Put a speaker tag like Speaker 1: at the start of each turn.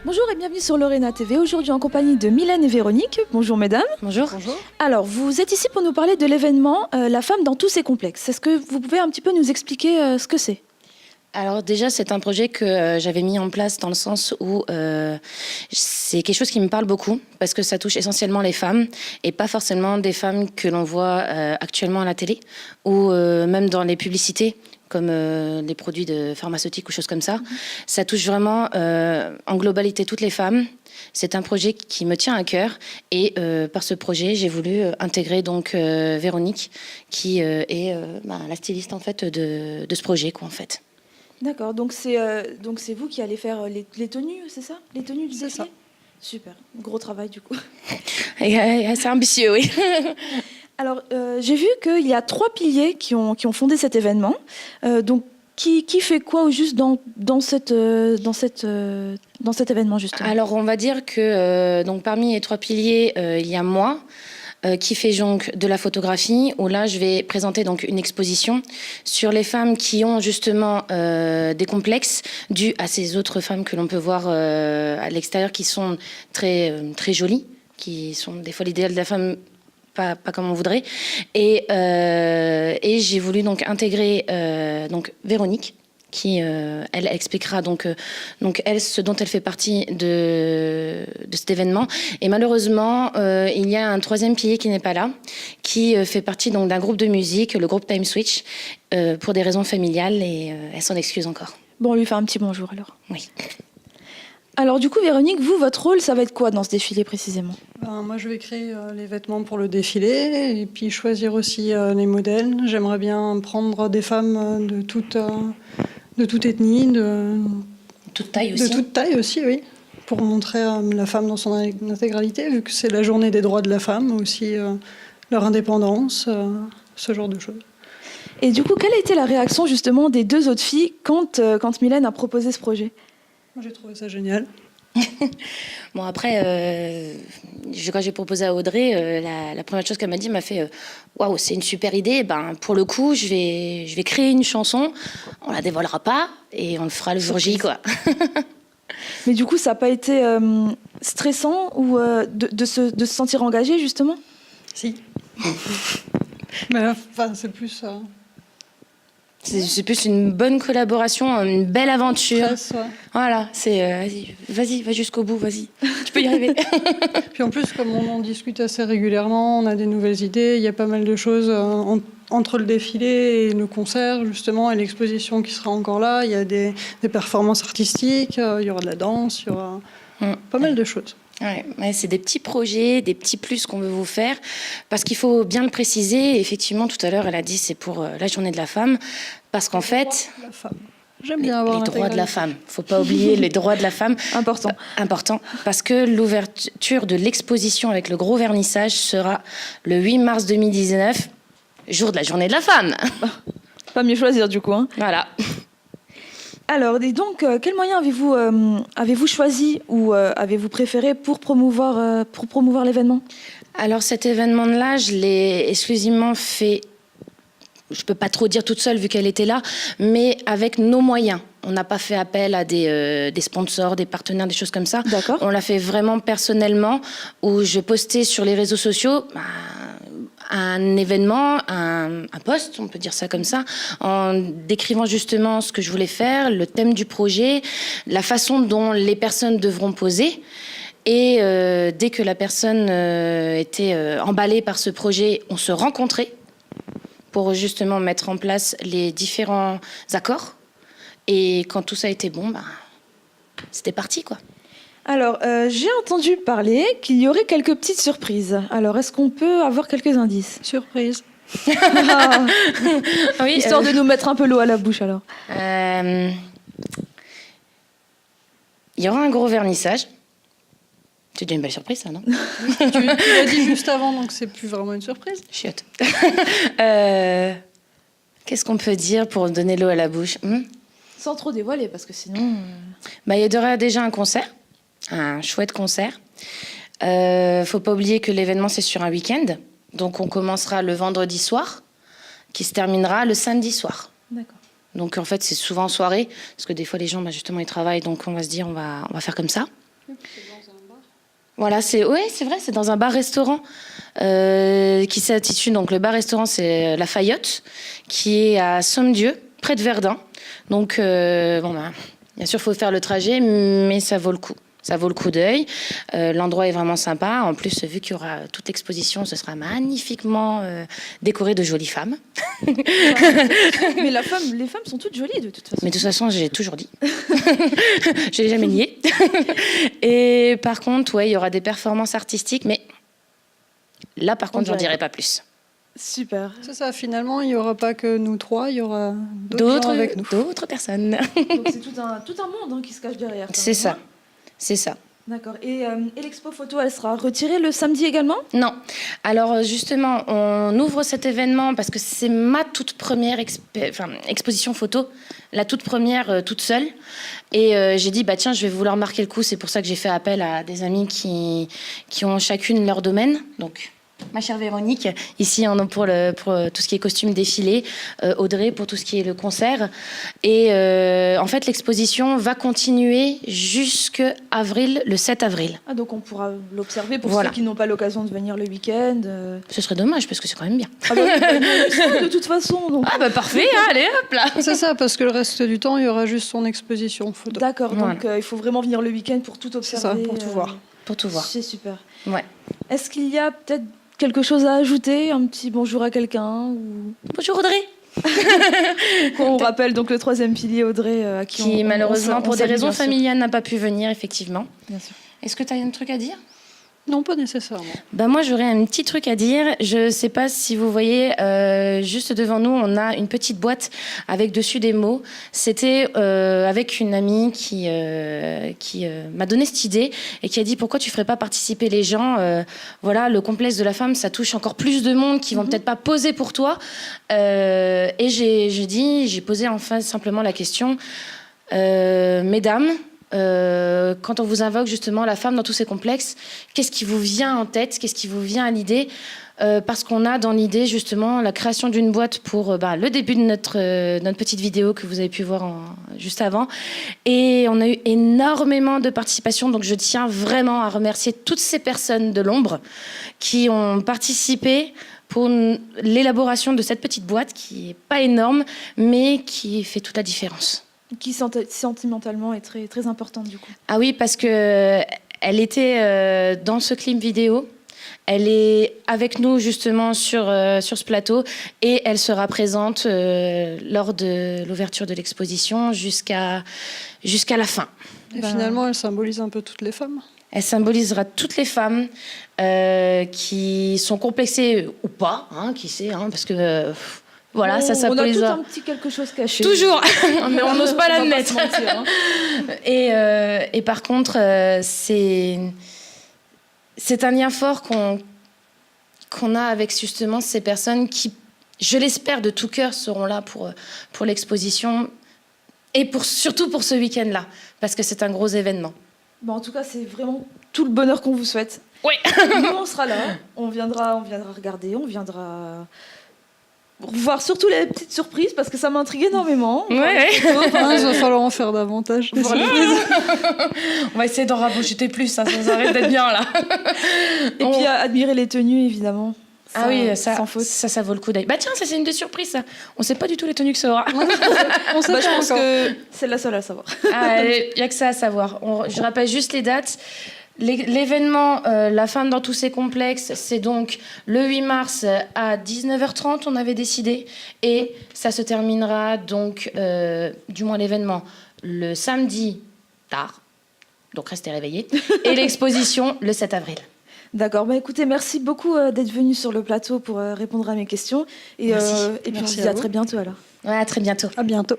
Speaker 1: Bonjour et bienvenue sur Lorena TV, aujourd'hui en compagnie de Mylène et Véronique. Bonjour mesdames.
Speaker 2: Bonjour.
Speaker 3: Bonjour.
Speaker 1: Alors, vous êtes ici pour nous parler de l'événement La femme dans tous ses complexes. Est-ce que vous pouvez un petit peu nous expliquer ce que c'est ?
Speaker 2: Alors déjà, c'est un projet que j'avais mis en place dans le sens où c'est quelque chose qui me parle beaucoup parce que ça touche essentiellement les femmes et pas forcément des femmes que l'on voit actuellement à la télé ou même dans les publicités comme des produits pharmaceutiques ou choses comme ça. Ça touche vraiment en globalité toutes les femmes. C'est un projet qui me tient à cœur et par ce projet, j'ai voulu intégrer donc Véronique qui est la styliste en fait de ce projet quoi en fait.
Speaker 1: D'accord, donc c'est vous qui allez faire les tenues, c'est ça ? Les tenues du
Speaker 3: C'est
Speaker 1: défilé ?
Speaker 3: ça.
Speaker 1: Super, gros travail du coup.
Speaker 2: C'est ambitieux, oui.
Speaker 1: Alors, j'ai vu qu'il y a 3 piliers qui ont fondé cet événement. Donc, qui fait quoi au juste dans cet événement justement ?
Speaker 2: Alors, on va dire que donc parmi les 3 piliers, il y a moi qui fait donc de la photographie, où là, je vais présenter donc une exposition sur les femmes qui ont justement des complexes dus à ces autres femmes que l'on peut voir à l'extérieur, qui sont très très jolies, qui sont des fois l'idéal de la femme. Pas comme on voudrait. Et j'ai voulu donc intégrer donc Véronique, qui elle expliquera donc elle ce dont elle fait partie de cet événement. Et malheureusement, il y a un 3e pilier qui n'est pas là, qui fait partie donc d'un groupe de musique, le groupe Time Switch, pour des raisons familiales, et elle s'en excuse encore.
Speaker 1: Bon, on lui fait un petit bonjour alors.
Speaker 2: Oui.
Speaker 1: Alors du coup, Véronique, vous, votre rôle, ça va être quoi dans ce défilé précisément ?
Speaker 3: Moi, je vais créer les vêtements pour le défilé et puis choisir aussi les modèles. J'aimerais bien prendre des femmes de toute ethnie,
Speaker 2: Toute taille aussi.
Speaker 3: de toute taille aussi, oui, pour montrer la femme dans son intégralité, vu que c'est la journée des droits de la femme, aussi leur indépendance, ce genre de choses.
Speaker 1: Et du coup, quelle a été la réaction justement des 2 autres filles quand Mylène a proposé ce projet ?
Speaker 3: Moi, j'ai trouvé ça génial.
Speaker 2: Bon, après, quand j'ai proposé à Audrey, la première chose qu'elle m'a dit m'a fait waouh, c'est une super idée. Ben, pour le coup, je vais créer une chanson. On la dévoilera pas et on le fera le jour J, quoi.
Speaker 1: Mais du coup, ça n'a pas été stressant ou de se sentir engagée justement ?
Speaker 3: Si. Mais enfin, c'est plus...
Speaker 2: C'est plus une bonne collaboration, une belle aventure.
Speaker 3: stress, ouais.
Speaker 2: Voilà, c'est vas-y, va jusqu'au bout, vas-y. Tu peux y arriver.
Speaker 3: Puis en plus, comme on en discute assez régulièrement, on a des nouvelles idées. Il y a pas mal de choses entre le défilé et le concert, justement, et l'exposition qui sera encore là. Il y a des performances artistiques, il y aura de la danse, il y aura pas mal de choses.
Speaker 2: Ouais, c'est des petits projets, des petits plus qu'on veut vous faire, parce qu'il faut bien le préciser. Effectivement, tout à l'heure, elle a dit c'est pour la journée de la femme, parce qu'en fait...
Speaker 3: La femme. J'aime bien avoir
Speaker 2: les droits de la femme. Il ne faut pas oublier les droits de la femme. Important, parce que l'ouverture de l'exposition avec le gros vernissage sera le 8 mars 2019, jour de la journée de la femme.
Speaker 1: Pas mieux choisir du coup. Hein.
Speaker 2: Voilà.
Speaker 1: Alors, et donc, quels moyens avez-vous choisi ou avez-vous préféré pour promouvoir l'événement ?
Speaker 2: Alors, cet événement-là, je l'ai exclusivement fait, je ne peux pas trop dire toute seule vu qu'elle était là, mais avec nos moyens. On n'a pas fait appel à des sponsors, des partenaires, des choses comme ça.
Speaker 1: D'accord.
Speaker 2: On l'a fait vraiment personnellement, où je postais sur les réseaux sociaux... un événement, un post, on peut dire ça comme ça, en décrivant justement ce que je voulais faire, le thème du projet, la façon dont les personnes devront poser. Et dès que la personne était emballée par ce projet, on se rencontrait pour justement mettre en place les différents accords. Et quand tout ça a été bon, c'était parti, quoi.
Speaker 1: Alors, j'ai entendu parler qu'il y aurait quelques petites surprises. Alors, est-ce qu'on peut avoir quelques indices ?
Speaker 3: Surprise.
Speaker 1: Oui, histoire de nous mettre un peu l'eau à la bouche, alors.
Speaker 2: Il y aura un gros vernissage. C'est déjà une belle surprise, ça, non ?
Speaker 3: Tu l'as dit juste avant, donc c'est plus vraiment une surprise.
Speaker 2: Chiotte. Qu'est-ce qu'on peut dire pour donner l'eau à la bouche ?
Speaker 1: Sans trop dévoiler, parce que sinon...
Speaker 2: Il y aura déjà un concert. Un chouette concert. Faut pas oublier que l'événement c'est sur un week-end, donc on commencera le vendredi soir, qui se terminera le samedi soir.
Speaker 1: D'accord.
Speaker 2: Donc en fait c'est souvent en soirée, parce que des fois les gens justement ils travaillent, donc on va se dire on va faire comme ça. Voilà, c'est vrai, c'est dans un bar-restaurant qui s'intitule, donc le bar-restaurant c'est La Fayotte, qui est à Sommieu, près de Verdun. Donc, bien sûr, il faut faire le trajet, mais ça vaut le coup. Ça vaut le coup d'œil. L'endroit est vraiment sympa. En plus, vu qu'il y aura toute l'exposition, ce sera magnifiquement décoré de jolies femmes.
Speaker 1: Mais les femmes sont toutes jolies de toute façon.
Speaker 2: Mais de toute façon, j'ai toujours dit. Je l'ai jamais nié. Et par contre, ouais, il y aura des performances artistiques, mais là, par contre, j'en dirai pas plus.
Speaker 1: Super.
Speaker 3: C'est ça, finalement, il n'y aura pas que nous trois, il y aura d'autres gens avec nous.
Speaker 2: D'autres personnes.
Speaker 1: Donc c'est tout un monde qui se cache derrière.
Speaker 2: C'est ça. C'est ça.
Speaker 1: D'accord. Et l'expo photo, elle sera retirée le samedi également ?
Speaker 2: Non. Alors justement, on ouvre cet événement parce que c'est ma toute première exposition photo, la toute première, toute seule. Et j'ai dit, tiens, je vais vouloir marquer le coup. C'est pour ça que j'ai fait appel à des amis qui ont chacune leur domaine. Donc, ma chère Véronique, ici pour tout ce qui est costume défilé, Audrey pour tout ce qui est le concert. Et en fait, l'exposition va continuer jusqu'à avril, le 7 avril.
Speaker 1: Ah, donc on pourra l'observer pour
Speaker 2: Voilà.
Speaker 1: ceux qui n'ont pas l'occasion de venir le week-end.
Speaker 2: Ce serait dommage parce que c'est quand même bien.
Speaker 1: Ah bah, de toute façon. Donc.
Speaker 2: Ah parfait, allez hop là.
Speaker 3: C'est ça, parce que le reste du temps, il y aura juste son exposition photo.
Speaker 1: D'accord,
Speaker 2: Voilà.
Speaker 1: donc il faut vraiment venir le week-end pour tout
Speaker 3: C'est
Speaker 1: observer.
Speaker 3: ça, pour tout voir.
Speaker 2: Pour tout voir.
Speaker 1: C'est super.
Speaker 2: Ouais.
Speaker 1: Est-ce qu'il y a peut-être quelque chose à ajouter, un petit bonjour à quelqu'un ou...
Speaker 2: Bonjour Audrey.
Speaker 1: On rappelle donc le troisième pilier, Audrey, à
Speaker 2: Qui malheureusement, pour des
Speaker 1: salue,
Speaker 2: raisons
Speaker 1: bien sûr.
Speaker 2: familiales, n'a pas pu venir, effectivement.
Speaker 1: Bien sûr.
Speaker 2: Est-ce que tu as un truc à dire ?
Speaker 3: Non, pas nécessairement.
Speaker 2: Moi, j'aurais un petit truc à dire. Je ne sais pas si vous voyez, juste devant nous, on a une petite boîte avec dessus des mots. C'était avec une amie qui m'a donné cette idée et qui a dit pourquoi tu ne ferais pas participer les gens. Voilà, le complexe de la femme, ça touche encore plus de monde qui vont peut-être pas poser pour toi. Et j'ai posé enfin simplement la question, mesdames, quand on vous invoque justement la femme dans tous ses complexes, qu'est-ce qui vous vient en tête, qu'est-ce qui vous vient à l'idée, parce qu'on a dans l'idée justement la création d'une boîte pour le début de notre petite vidéo que vous avez pu voir juste avant, et on a eu énormément de participation, donc je tiens vraiment à remercier toutes ces personnes de l'ombre qui ont participé pour l'élaboration de cette petite boîte qui n'est pas énorme mais qui fait toute la différence.
Speaker 1: Qui sentimentalement est très, très importante du coup.
Speaker 2: Ah oui, parce que elle était dans ce clip vidéo. Elle est avec nous justement sur ce plateau et elle sera présente lors de l'ouverture de l'exposition jusqu'à la fin.
Speaker 3: Et finalement, elle symbolise un peu toutes les femmes.
Speaker 2: Elle symbolisera toutes les femmes qui sont complexées ou pas, qui sait, parce que... Voilà, ça s'appelle.
Speaker 1: On a tout un petit quelque chose caché.
Speaker 2: Toujours, mais on n'ose pas l'admettre. Et par contre, c'est un lien fort qu'on a avec justement ces personnes qui, je l'espère de tout cœur, seront là pour l'exposition et surtout pour ce week-end-là, parce que c'est un gros événement.
Speaker 1: En tout cas, c'est vraiment tout le bonheur qu'on vous souhaite.
Speaker 2: Oui.
Speaker 1: Nous, on sera là, on viendra regarder, on viendra... voir surtout les petites surprises parce que ça m'intrigue énormément.
Speaker 2: Ouais.
Speaker 3: Il va falloir en faire davantage.
Speaker 2: On va essayer d'en raboter plus, ça arrête d'être bien là.
Speaker 1: Et puis admirer les tenues évidemment.
Speaker 2: Ah oui,
Speaker 1: sans faute.
Speaker 2: Ça vaut le coup d'œil. Tiens, ça c'est une des surprises ça. On sait pas du tout les tenues que ça aura.
Speaker 3: On sait
Speaker 1: je pense
Speaker 3: encore.
Speaker 1: que c'est la seule à savoir.
Speaker 2: Il n'y a que ça à savoir. Je rappelle juste les dates. L'événement La femme dans tous ses complexes, c'est donc le 8 mars à 19h30, on avait décidé. Et ça se terminera donc, du moins l'événement, le samedi tard. Donc restez réveillés. Et l'exposition le 7 avril.
Speaker 1: D'accord, écoutez, merci beaucoup d'être venu sur le plateau pour répondre à mes questions. Et puis on se dit à très bientôt alors.
Speaker 2: Ouais, à très bientôt.
Speaker 3: À bientôt.